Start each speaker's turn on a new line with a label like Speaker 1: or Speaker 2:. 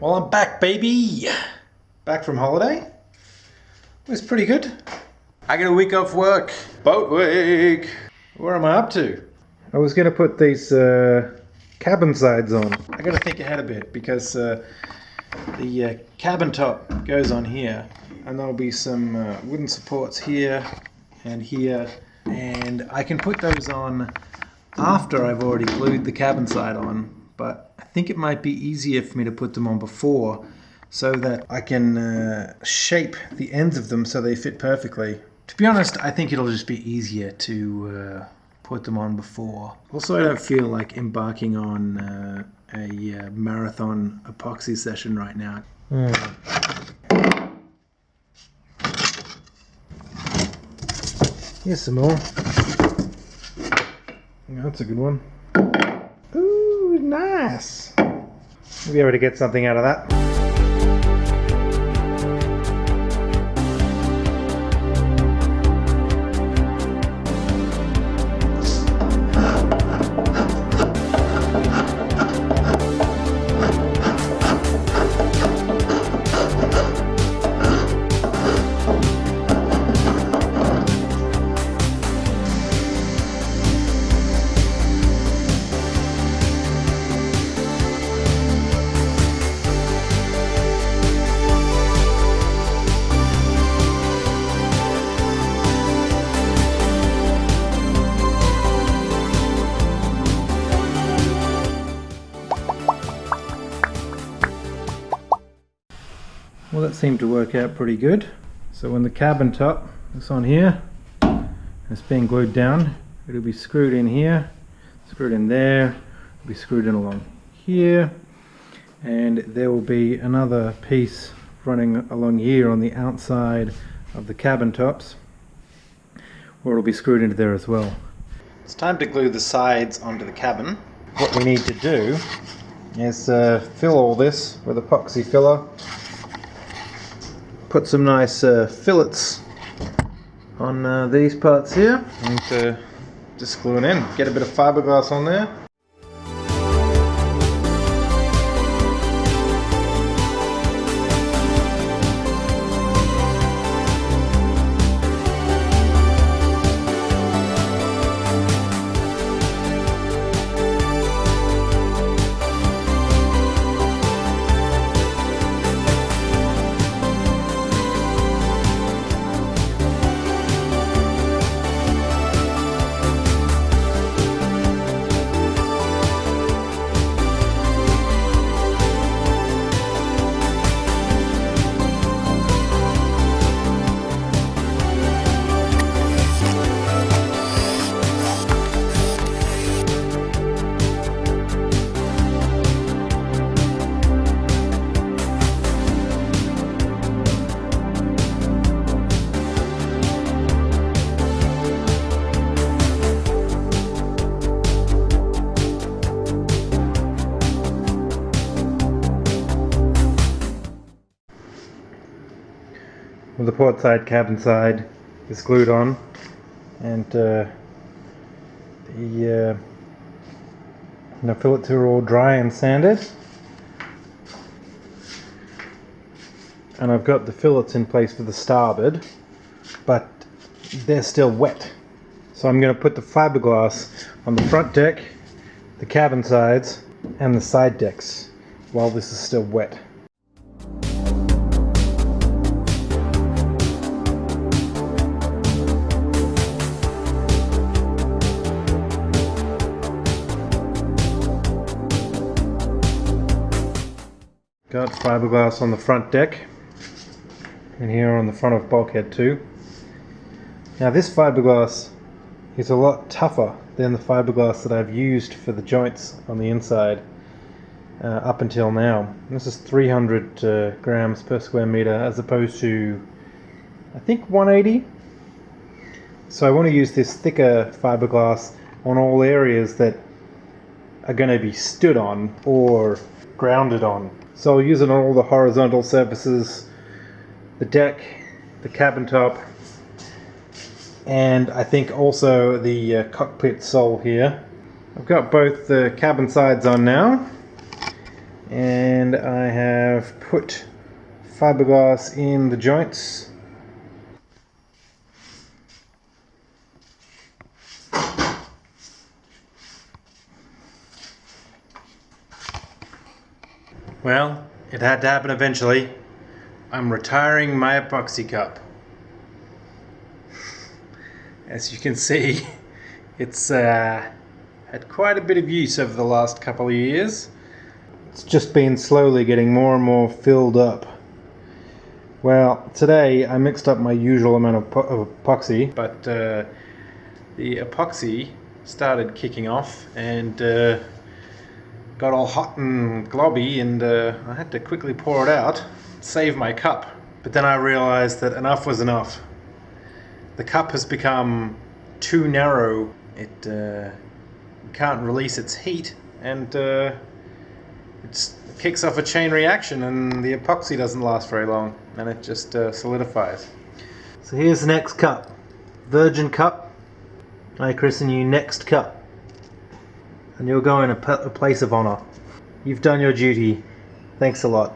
Speaker 1: Well, I'm back, baby! Back from holiday. It was pretty good. I got a week off work. Boat week! Where am I up to? I was gonna put these cabin sides on. I gotta think ahead a bit because the cabin top goes on here, and there'll be some wooden supports here and here, and I can put those on after I've already glued the cabin side on, but I think it might be easier for me to put them on before so that I can shape the ends of them so they fit perfectly. To be honest, I think it'll just be easier to put them on before. Also, I don't feel like embarking on a marathon epoxy session right now. Here's some more. Yeah, that's a good one. Ooh, nice! We'll be able to get something out of that. Well, that seemed to work out pretty good. So when the cabin top is on here, it's being glued down, it'll be screwed in here, screwed in there, it'll be screwed in along here, and there will be another piece running along here on the outside of the cabin tops, where it'll be screwed into there as well. It's time to glue the sides onto the cabin. What we need to do is fill all this with epoxy filler. Put some nice fillets on these parts here, and just glue it in. Get a bit of fiberglass on there. Well, the port side, cabin side is glued on, and the fillets are all dry and sanded, and I've got the fillets in place for the starboard, but they're still wet. So I'm going to put the fiberglass on the front deck, the cabin sides, and the side decks while this is still wet. Got fiberglass on the front deck, and here on the front of bulkhead too. Now this fiberglass is a lot tougher than the fiberglass that I've used for the joints on the inside up until now. This is 300 grams per square meter as opposed to, I think, 180. So I want to use this thicker fiberglass on all areas that are going to be stood on or grounded on. So I'll use it on all the horizontal surfaces, the deck, the cabin top, and I think also the cockpit sole here. I've got both the cabin sides on now, and I have put fiberglass in the joints. Well, it had to happen eventually. I'm retiring my epoxy cup. As you can see, it's had quite a bit of use over the last couple of years. It's just been slowly getting more and more filled up. Well, today I mixed up my usual amount of epoxy, but the epoxy started kicking off and got all hot and globby, and I had to quickly pour it out, save my cup. But then I realized that enough was enough. The cup has become too narrow. It can't release its heat, and it kicks off a chain reaction, and the epoxy doesn't last very long, and it just solidifies. So here's the next cup. Virgin cup. I christen you Next Cup. And you'll go in a place of honor. You've done your duty. Thanks a lot.